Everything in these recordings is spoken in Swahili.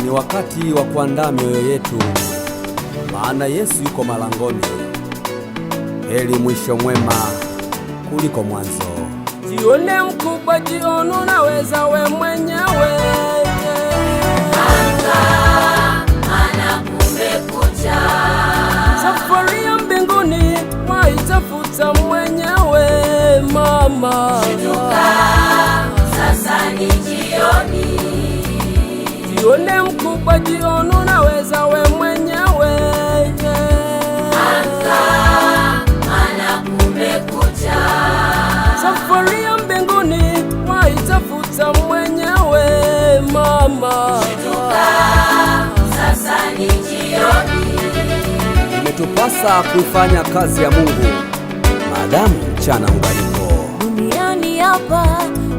Ni wakati wa kuandaa mioyo yetu, maana Yesu yuko malangoni. Heri mwisho mwema kuliko mwanzo. Jione mkubwa, jione unaweza we mwenyewe. Maana kumekucha. Safari ya mbinguni waitafuta mwenyewe mama. Shituka, sasa ni jioni. Jione mkubwa, jione unaweza we mwenyewe. Maana kumekucha. Safari ya mbinguni waitafuta mwenyewe mama. Shituka, sasa ni jioni. Imetupasa kuifanya kazi ya Mungu maadamu mchana ungaliko. Duniani hapa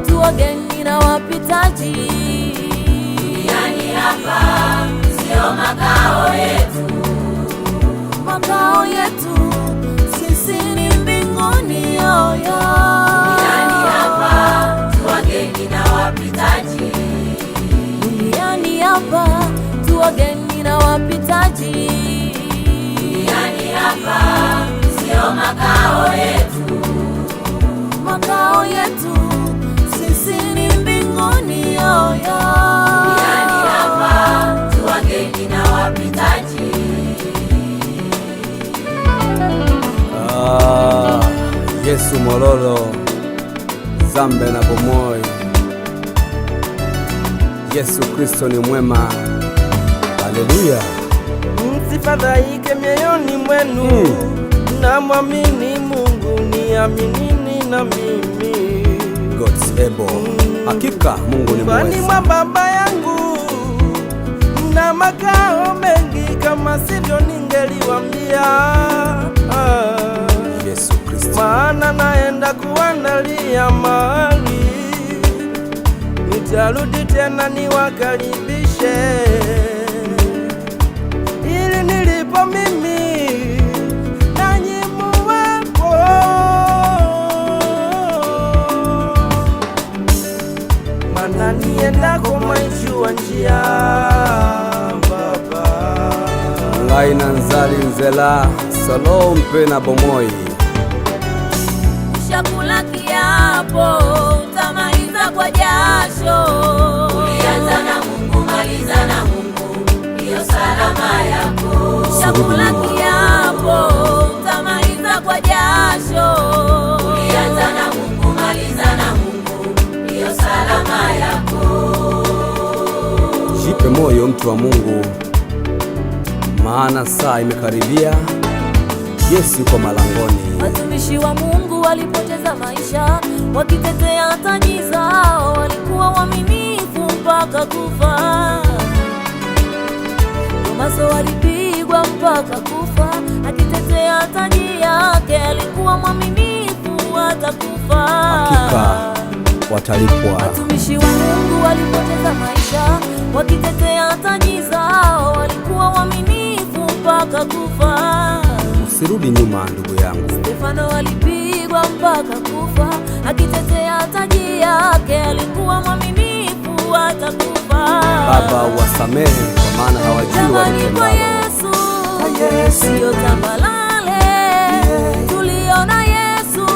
tu wageni na wapitaji. Duniani hapa sio makao yetu. Makao yetu sisi ni mbinguni yoyo. Duniani hapa tu wageni na wapitaji. Duniani hapa tu wageni na wapitaji. Duniani hapa sio makao yetu. Makao yetu sisi ni mbinguni yoyo. Duniani hapa tu wageni na wapitaji. Yesu Mololo, Zambe na Bomoi. Yesu Kristo ni mwema. Haleluya. Msifadhaike mioyoni mwenu, na mwamini Mungu, niaminini na mimi. God's able. Hakika Mungu ni Nyumbani mwema. mwa Baba yangu na makao mengi, kama sivyo ningeliwaambia. Yesu Kristo. Maana naenda kuandalia mahali, nitarudi tena niwakaribishe, ili nilipo mimi nanyi muwepo. Maana niendako mwaijua njia Baba. Laina nzali nzela Salo mpe na Bomoi. Ushakula kiapo, utamaliza kwa jasho. Ulianza na Mungu, maliza na Mungu, ndiyo salama yako. Ushakula kiapo, utamaliza kwa jasho. Ulianza na Mungu, maliza na Mungu, ndiyo salama yako. Jipe moyo mtu wa Mungu, maana saa imekaribia. Yesu yuko malangoni. Watumishi wa Mungu walipoteza maisha wakitetea taji zao, walikuwa waaminifu mpaka kufa. Tomaso walipigwa mpaka kufa, akitetea taji yake, alikuwa mwaminifu hata kufa. Hakika watalipwa. Watumishi wa Mungu walipoteza maisha wakitetea taji zao, walikuwa waaminifu mpaka kufa. Usirudi nyuma ndugu yangu. Stefano alipigwa mpaka kufa, akitetea taji yake, alikuwa mwaminifu hata kufa. Baba wasamehe, kwa maana hawajui Kwa walitendalo. Yesu sio tambalale, tuliona Yesu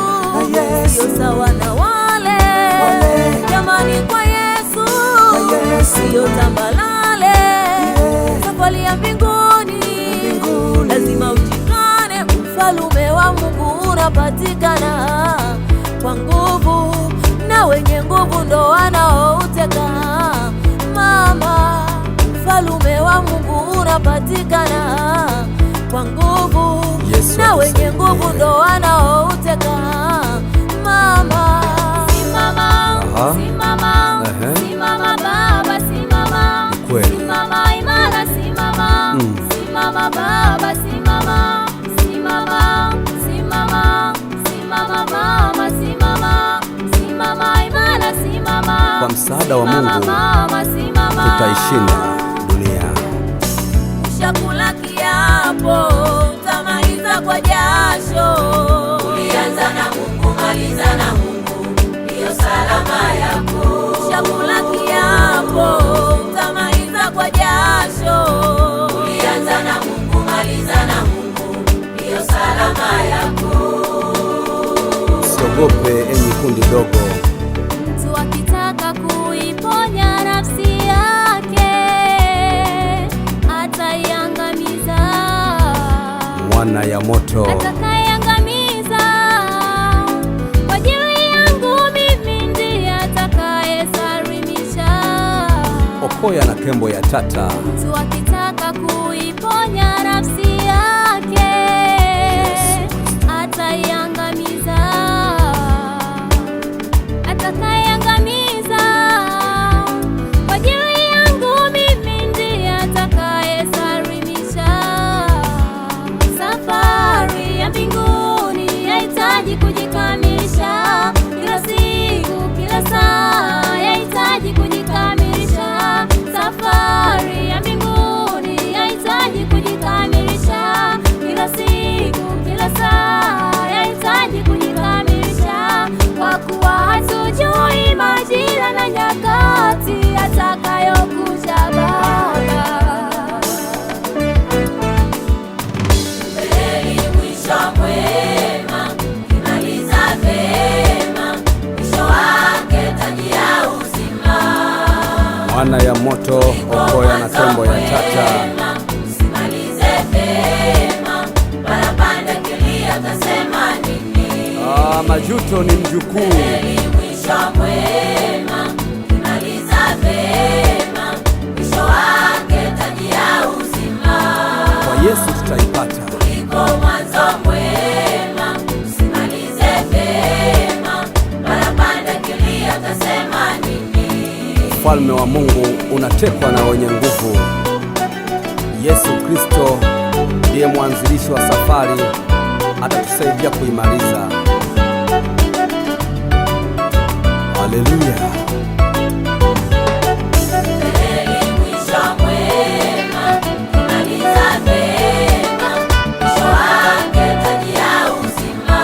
sio sawa na wale. Jamani, kwa Yesu sio tambalale, safari ya mbinguni lazima ujikane. Ufalume wa Mungu unapatikana kwa nguvu, na wenye nguvu ndo wanaouteka. Mama, ufalume wa Mungu unapatikana kwa nguvu, na wenye nguvu ndo wanaouteka. Mama, simama, simama, simama Baba, simama, simama imara, simama, simama Baba, simama, simama, simama, simama Mama, simama, simama imara, simama. Kwa msaada wa Mungu tutaishinda dunia. Ushakula kiapo, utamaliza kwa jasho. Ulianza na Mungu, maliza na Mungu, ndiyo salama yako. Ushakula kiapo, utamaliza kwa jasho. enyi kundi dogo. Mtu akitaka kuiponya nafsi yake ataiangamiza. Mwana ya moto Atakayeangamiza kwa ajili yangu mimi ndiye atakayesalimisha. Okoya na Kembo ya Tata. Mtu akitaka kuiponya nafsi yake ataiangamiza. Atakayeangamiza kwa ajili yangu mimi ndiye atakayesalimisha. Safari ya mbinguni yahitaji kujikamilisha, kila siku, kila saa yahitaji kujikamilisha. Safari ya mbinguni yahitaji kujikamilisha, kila siku, kila saa yahitaji kujikamilisha, kwa kuwa hatujui majira na nyakati atakayokuja Baba. Heri mwisho mwema, kimaliza vema, mwisho wake taji ya uzima. Mwana ya moto, Okoya na Kembo ya Tata. Usimalize vema, barabanda kilia utasema nini? Majuto ni mjukuu. Heri mwisho mwema, kimaliza vema, mwisho wake taji ya uzima. Kwa Yesu tutaipata. Kuliko mwanzo mwema, usimalize vema, barabanda kilia utasema nini? Ufalme wa Mungu unatekwa na wenye nguvu. Yesu Kristo ndiye mwanzilishi wa safari, atatusaidia kuimaliza. Haleluya. Heri mwisho mwema, kimaliza vema, mwisho wake taji ya uzima.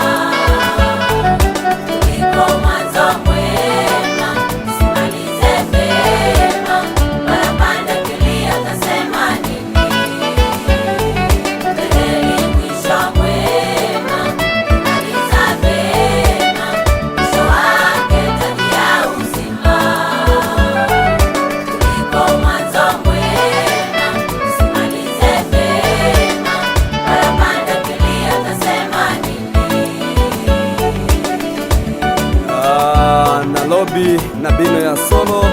Kuliko mwanzo mwema, usimalize vema, barabanda kilia utasema nini? Heri mwisho mwema, kimaliza vema, mwisho wake taji ya uzima. Kuliko mwanzo mwema, usimalize vema, barabanda kilia utasema nini? Na lobi na bino ya solo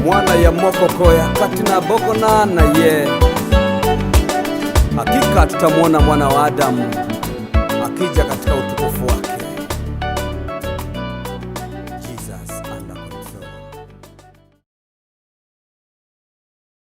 mwana ya mokoko ya kati na boko na ye. Hakika tutamwona mwana wa Adamu